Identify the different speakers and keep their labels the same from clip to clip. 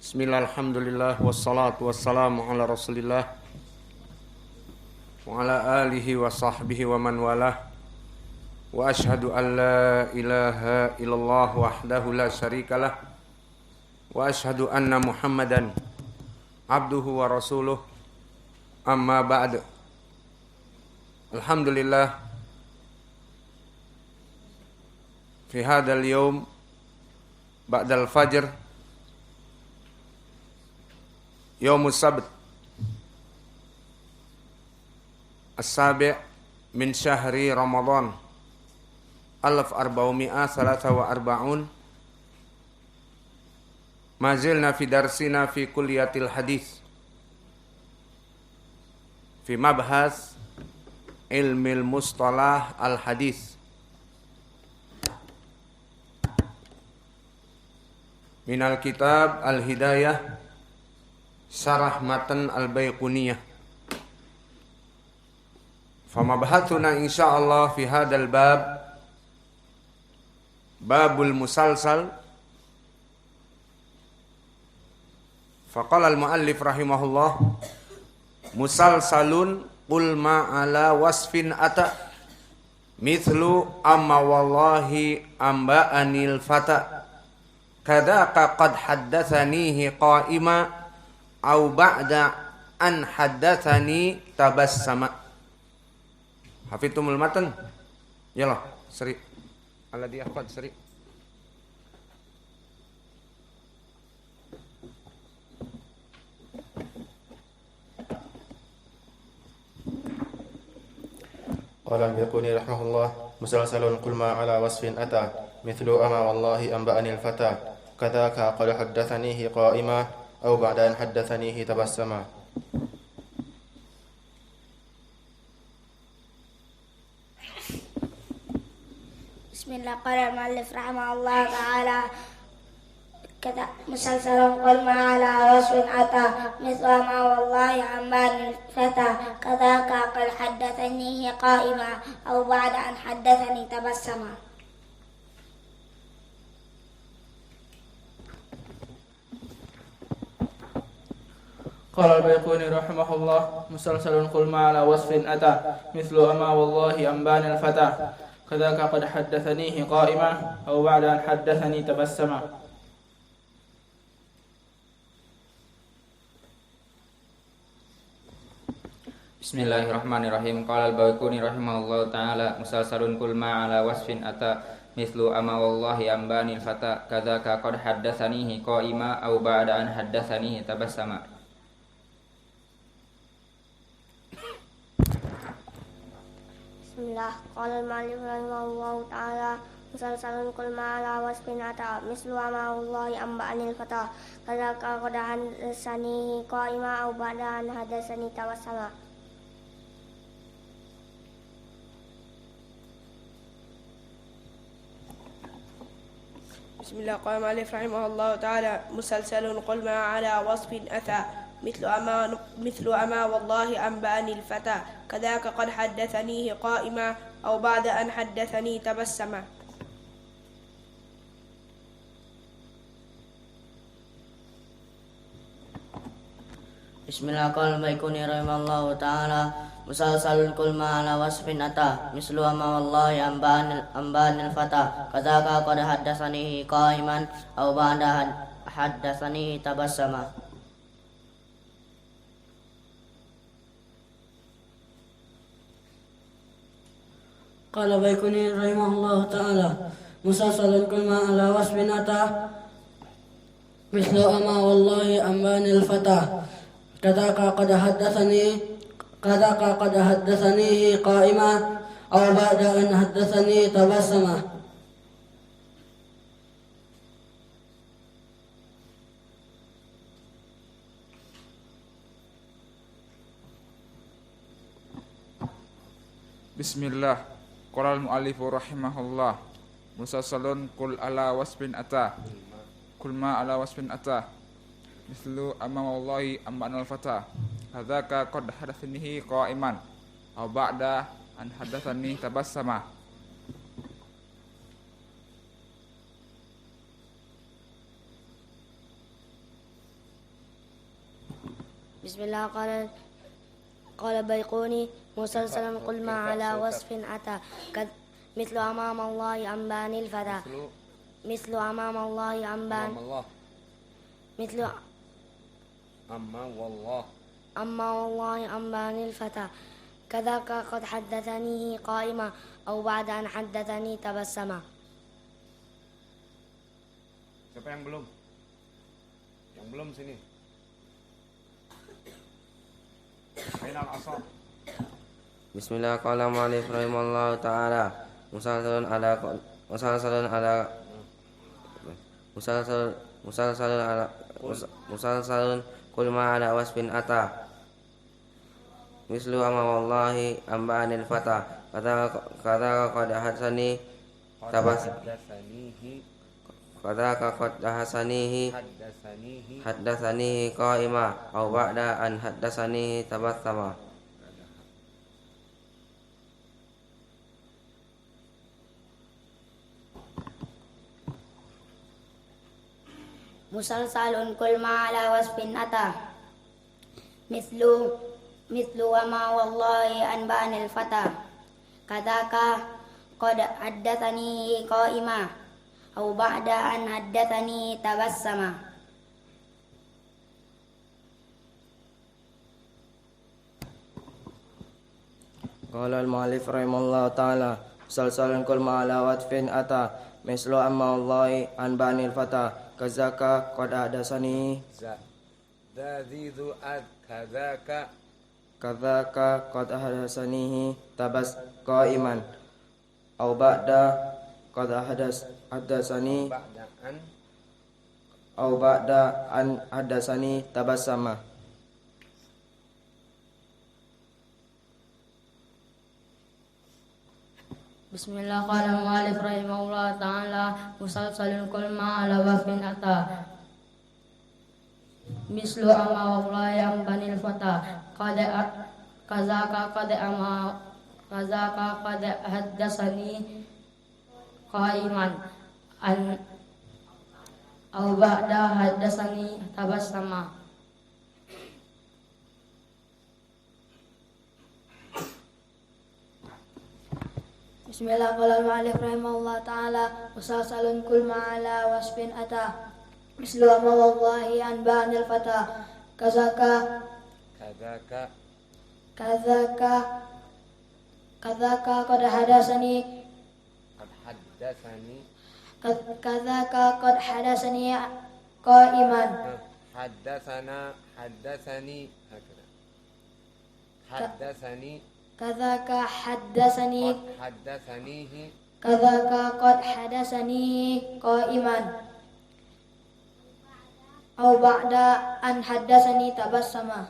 Speaker 1: Bismillah, alhamdulillah, wassalatu wassalamu ala rasulillah wa ala alihi wa sahbihi wa man walah. Wa ashhadu an la ilaha illallah wahdahu la syarikalah wa ashhadu anna muhammadan abduhu wa rasuluh. Amma ba'd. Alhamdulillah, fi hadal yawm ba'dal fajr Yaumus Sabt As-Sabi' min syahri Ramadan 1443 mazilna fi darsina fi kulliyatil hadis fi mabhas ilmil mustalah al hadis minal kitab al hidayah Syarah Matan Al-Baiquniyah. Famabhathuna insyaallah fi hadal bab babul musalsal. Faqala al-muallif rahimahullah musalsalun qul ma ala wasfin ata mithlu amma wallahi amba'anil fata kadaka qad haddatsanihi qa'ima au ba'da an haddatsani tabassama. Hafidtumul matan? Yalah, seri. Alladhi ahfad seri.
Speaker 2: Qala al-Baiquni rahimahullah musalsalun qul ma ala wasfin ata mithlu ama wallahi anba'anil fata kadzaka qad haddatsanihi qa'ima أو بعد أن حدثنيه تبسما.
Speaker 3: بسم الله. قال المؤلف رحمه الله تعالى كذا مسلسل قل ما على وصف أتى مثل ما والله عمان الفتى كذاك قد حدثنيه قائما أو بعد أن حدثني تبسما.
Speaker 4: قال البيقوني رحمه الله مسلسل قل ما على وصف أتى مثل أما والله أنبان الفتى كذاك قد حدثنيه قائما أو بعد أن حدثني تبسما.
Speaker 5: Bismillahirrahmanirrahim. Qala al-Baiquni rahimahullahu ta'ala musalsalun qul ma ala wasfin ata mithlu ama wallahi ambanil fata kadzaka qad haddatsanihi qa'ima aw ba'da an haddatsanihi tabassama.
Speaker 3: Bismillah. Qala al-mu'allif rahimahullahu ta'ala musalsalun qul ma ala wasfin ata mislu ma wallahi amba'anil fata kadzaka qad haddatsanihi qa'ima aw ba'da an hadatsani tabassama.
Speaker 6: Bismillah. Qala al-mu'allif rahimahullahu ta'ala musalsalun qul ma ala wasfin ata مثل أما والله أنبأني الفتى كذاك قد حدثنيه قائما أو بعد أن حدثني تبسما.
Speaker 7: Bismillah. Qala al-Baiquni rahimahullahu ta'ala musalsalun qul ma ala wasfin ata mislu ma wallahi ambanil fata kadzaka qad haddatsanihi qa'iman aw ba'da haddatsani tabassama.
Speaker 8: قال البيقوني رحمه الله تعالى مسلسل كل ما على وصف أتى مثل أما والله أنباني الفتى كذاك قد حدثني قائما أو بعد أن حدثني تبسما.
Speaker 9: Bismillah. Qala al-mu'allifu rahimahullah musalsalun qul ala wasfin ata qul ma ala wasfin ata mislu amma wallahi ambanul fata kadzaka qad hadatsanihi qa'iman aw ba'da an hadatsani tabassama.
Speaker 3: بسم الله. قال بيقوني مسلسلا قل ما على وصف أتى مثل أمام الله أنبان الفتى مثل أمام الله أنبان مثل أما والله أنبان الفتى كذاك قد حدثنيه قائما أو بعد أن حدثني تبسما.
Speaker 1: Siapa yang belum? Yang belum sini. Final asal.
Speaker 10: Bismillah. Qala mu'allif rahimallahu ta'ala musalsalun qul ma ala wasfin ata mislu ama wallahi amba'anil fata kata qad hasani haddatsanihi qa'ima aw ba'da an haddatsanihi tabassama.
Speaker 3: مسلسل كل ما على وصف أتى مثل وما والله أنبان الفتى كذاك قد حدثني قائما أو بعد أن حدثني تبسما.
Speaker 10: Qala al-mu'allif rahimahullahu ta'ala musalsalun kul ma ala watfin ata mislu amma wallahi an banil fata kazaka qad hadasani kadzaka qad hadasanihi tabas qaiman au ba'da qad hadasani au ba'da an hadasani tabassama.
Speaker 8: Bismillah. Qala mu'allif rahimahullah ta'ala musalsalun kul ma ala wasfin ata mislu ama wallahi ambanil fata kazaka qad haddasani qaiman an au ba'da haddasani tabassama.
Speaker 3: Bismillah. Qala al-mu'allif rahimahullah ta'ala musalsalun kul ma ala wasfin ata mislu ama wallahi anba'anil fata kazaka qad hadasani qa'iman kadzaka qad hadasani qa'iman au ba'da an hadasani tabassama.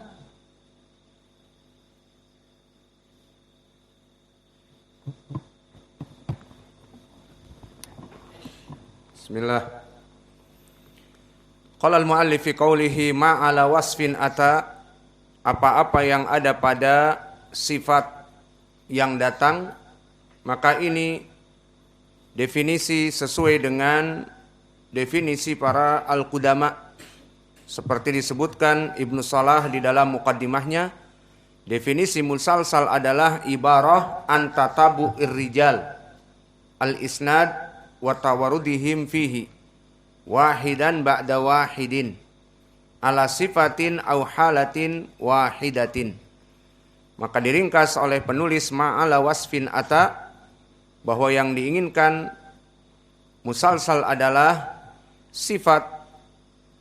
Speaker 1: Bismillah. Qala al-mu'allif fi qawlihi ma ala wasfin ata, apa-apa yang ada pada sifat yang datang, maka ini definisi sesuai dengan definisi para al-qudama seperti disebutkan Ibnu Salah di dalam muqaddimahnya. Definisi musalsal adalah ibarah an tatabu'ir rijal al-isnad wa tawarudihim fihi wahidan ba'da wahidin ala sifatin au halatin wahidatin. Maka diringkas oleh penulis ma'ala wasfin ata, bahwa yang diinginkan musalsal adalah sifat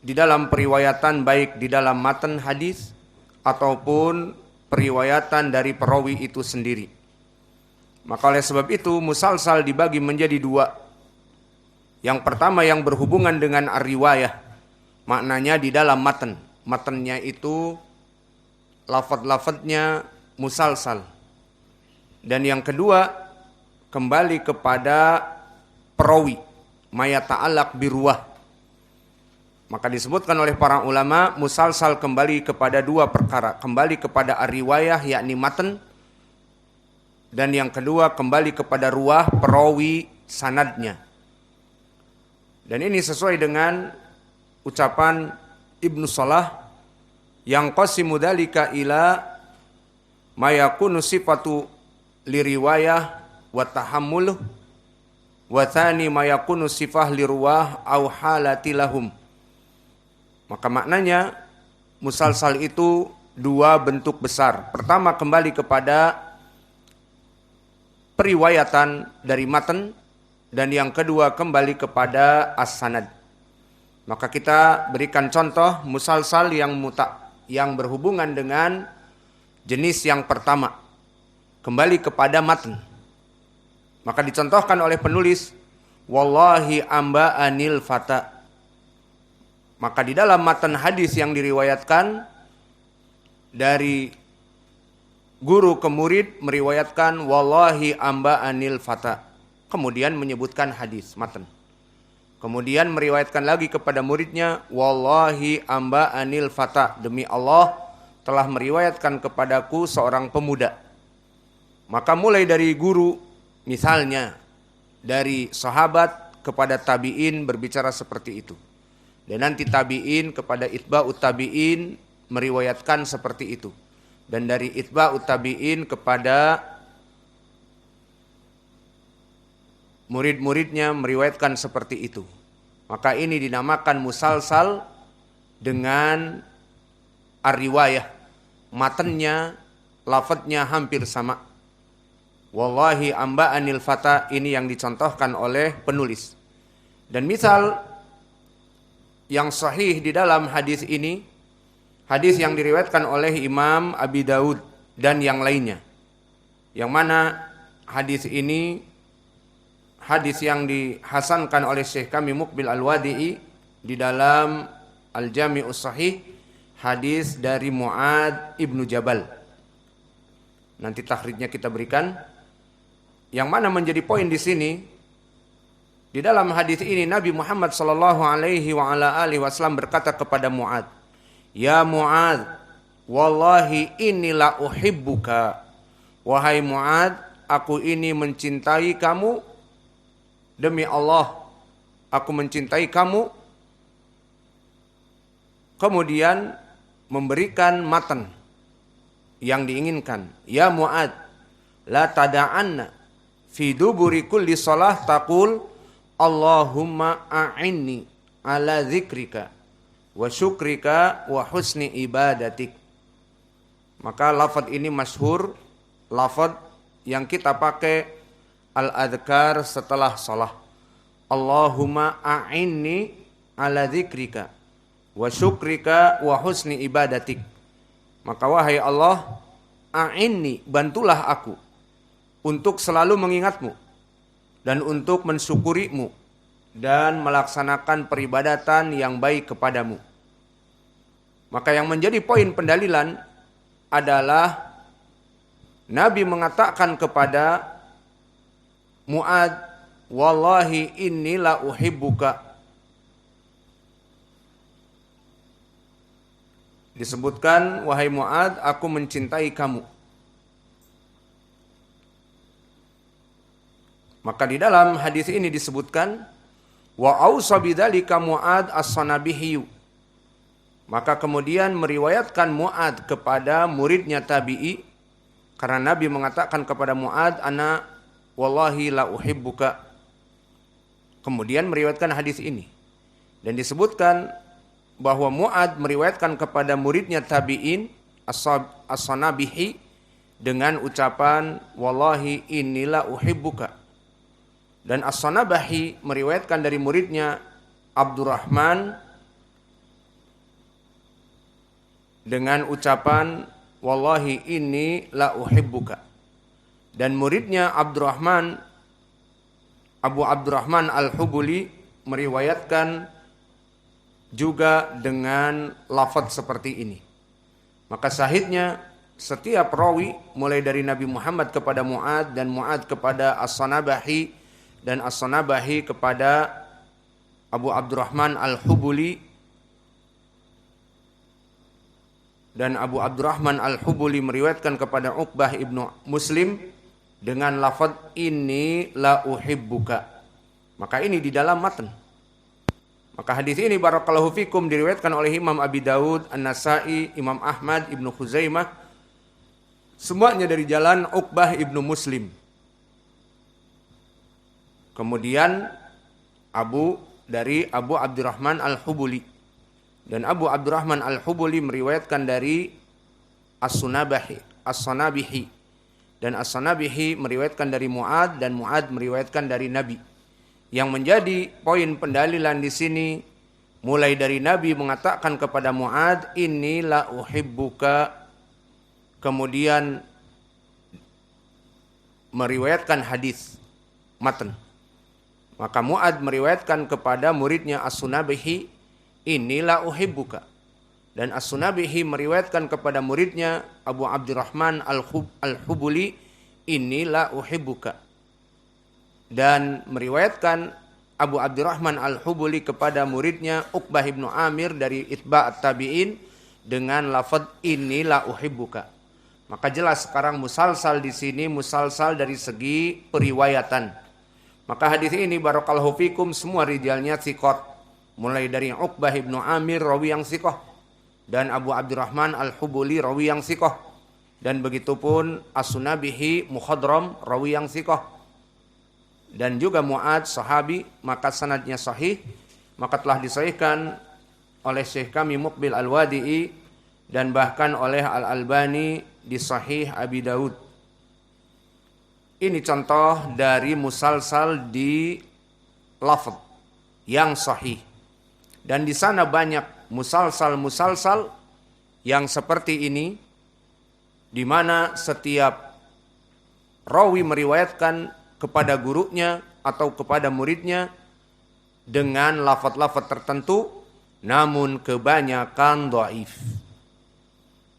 Speaker 1: di dalam periwayatan, baik di dalam matan hadis ataupun periwayatan dari perawi itu sendiri. Maka oleh sebab itu musalsal dibagi menjadi dua. Yang pertama yang berhubungan dengan ar-riwayah, maknanya di dalam matan. Matannya itu lafaz-lafaznya musalsal. Dan yang kedua kembali kepada perawi, mayata'alaq biruwah. Maka disebutkan oleh para ulama musalsal kembali kepada dua perkara, kembali kepada ar-riwayah yakni matan, dan yang kedua kembali kepada ruwah, perawi, sanadnya. Dan ini sesuai dengan ucapan Ibnu Salah yang qasimu dzalika ila ma yakunu sifatu liriwayah wa tahammuluh wa tsani ma yakunu sifah liruwah au halati lahum. Maka maknanya musalsal itu dua bentuk besar. Pertama, kembali kepada periwayatan dari matan, dan yang kedua kembali kepada as-sanad. Maka kita berikan contoh musalsal yang berhubungan dengan jenis yang pertama, kembali kepada matan. Maka dicontohkan oleh penulis, wallahi amba'anil fata. Maka di dalam matan hadis yang diriwayatkan dari guru ke murid meriwayatkan wallahi amba'anil fata. Kemudian menyebutkan hadis matan. Kemudian meriwayatkan lagi kepada muridnya wallahi amba'anil fata. Demi Allah telah meriwayatkan kepadaku seorang pemuda. Maka mulai dari guru, misalnya dari sahabat kepada tabi'in berbicara seperti itu. Dan nanti tabi'in kepada itba'ut tabi'in meriwayatkan seperti itu. Dan dari itba'ut tabi'in kepada murid-muridnya meriwayatkan seperti itu. Maka ini dinamakan musalsal dengan ar-riwayah. Matannya, lafadznya hampir sama. Wallahi amba'anil fata, ini yang dicontohkan oleh penulis. Dan misal yang sahih di dalam hadis ini, hadis yang diriwayatkan oleh Imam Abi Daud dan yang lainnya. Yang mana hadis ini hadis yang dihasankan oleh Syekh kami Muqbil Al-Wadi'i di dalam Al-Jami'us Sahih, hadis dari Mu'ad ibnu Jabal. Nanti takhrijnya kita berikan. Yang mana menjadi poin di sini, di dalam hadis ini Nabi Muhammad sallallahu alaihi wa ala alihi wasallam berkata kepada Mu'ad, "Ya Mu'ad, wallahi inni la uhibbuka." Wahai Mu'ad, aku ini mencintai kamu. Demi Allah, aku mencintai kamu. Kemudian memberikan matan yang diinginkan. Ya Mu'ad, la tada'anna fi duburi kulli shalah taqul Allahumma a'inni ala zikrika wa syukrika wa husni ibadatik. Maka lafaz ini masyhur, lafaz yang kita pakai al-adhkar setelah salah. Allahumma a'inni ala zikrika wa syukrika wa husni ibadatik. Maka wahai Allah, a'inni, bantulah aku untuk selalu mengingatmu dan untuk mensyukurimu dan melaksanakan peribadatan yang baik kepadamu. Maka yang menjadi poin pendalilan adalah Nabi mengatakan kepada Mu'ad, wallahi inni la uhibbuka. Disebutkan, wahai Mu'ad, aku mencintai kamu. Maka di dalam hadis ini disebutkan, wa ausa bidzalika Mu'ad as-Sanabihi. Maka kemudian meriwayatkan Mu'ad kepada muridnya tabi'i, karena Nabi mengatakan kepada Mu'ad, ana wallahi la uhibbuka. Kemudian meriwayatkan hadis ini. Dan disebutkan bahwa Mu'ad meriwayatkan kepada muridnya tabi'in as-Sanabihi dengan ucapan wallahi innila uhibbuka. Dan As-Sanabahi meriwayatkan dari muridnya Abdurrahman dengan ucapan wallahi inni la uhibbuka. Dan muridnya Abdurrahman, Abu Abdurrahman Al-Hubuli, meriwayatkan juga dengan lafaz seperti ini. Maka sahihnya setiap rawi mulai dari Nabi Muhammad kepada Mu'ad dan Mu'ad kepada As-Sanabahi dan As-Sanabahi kepada Abu Abdurrahman Al-Hubuli, dan Abu Abdurrahman Al-Hubuli meriwayatkan kepada Uqbah ibnu Muslim dengan lafaz inni la uhibbuka. Maka ini di dalam matan. Maka hadis ini barakallahu fikum diriwayatkan oleh Imam Abi Daud, An-Nasa'i, Imam Ahmad, Ibnu Khuzaimah. Semuanya dari jalan Uqbah Ibnu Muslim. Kemudian dari Abu Abdurrahman Al-Hubuli. Dan Abu Abdurrahman Al-Hubuli meriwayatkan dari As-Sanabihi. Dan As-Sanabihi meriwayatkan dari Mu'ad, dan Mu'ad meriwayatkan dari Nabi. Yang menjadi poin pendalilan di sini, mulai dari Nabi mengatakan kepada Mu'ad, inni la uhibbuka. Kemudian meriwayatkan hadis matan. Maka Mu'ad meriwayatkan kepada muridnya As-Sunabihi, inni la uhibbuka. Dan As-Sunabihi meriwayatkan kepada muridnya Abu Abdurrahman Al-Hubuli, inni la uhibbuka. Dan meriwayatkan Abu Abdurrahman Al-Hubuli kepada muridnya Uqbah Ibnu Amir dari Itba' at-Tabi'in dengan lafaz inni la uhibbuka. Maka jelas sekarang musalsal di sini musalsal dari segi periwayatan. Maka hadis ini barakallahu fikum semua rijalnya thiqat. Mulai dari Uqbah Ibnu Amir rawi yang thiqah dan Abu Abdurrahman Al-Hubuli rawi yang thiqah. Dan begitupun As-Sunabihi Mukhadram rawi yang thiqah. Dan juga Mu'ad sahabi, maka sanadnya sahih. Maka telah disahihkan oleh Syekh kami Muqbil Al-Wadi'i dan bahkan oleh Al-Albani di Sahih Abi Daud. Ini contoh dari musalsal di lafaz yang sahih. Dan di sana banyak musalsal yang seperti ini, di mana setiap rawi meriwayatkan kepada gurunya atau kepada muridnya dengan lafaz-lafaz tertentu, namun kebanyakan dhaif.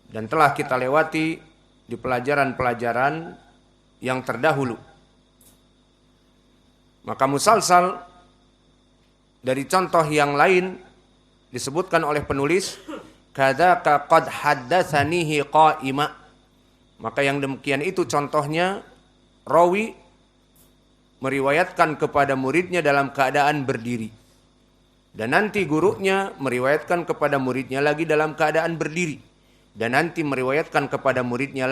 Speaker 1: Dan telah kita lewati di pelajaran-pelajaran yang terdahulu. Maka musalsal dari contoh yang lain disebutkan oleh penulis, kadzaka qad haddatsanihi qa'ima. Maka yang demikian itu contohnya rawi meriwayatkan kepada muridnya dalam keadaan berdiri. Dan nanti gurunya meriwayatkan kepada muridnya lagi dalam keadaan berdiri. Dan nanti meriwayatkan kepada muridnya lagi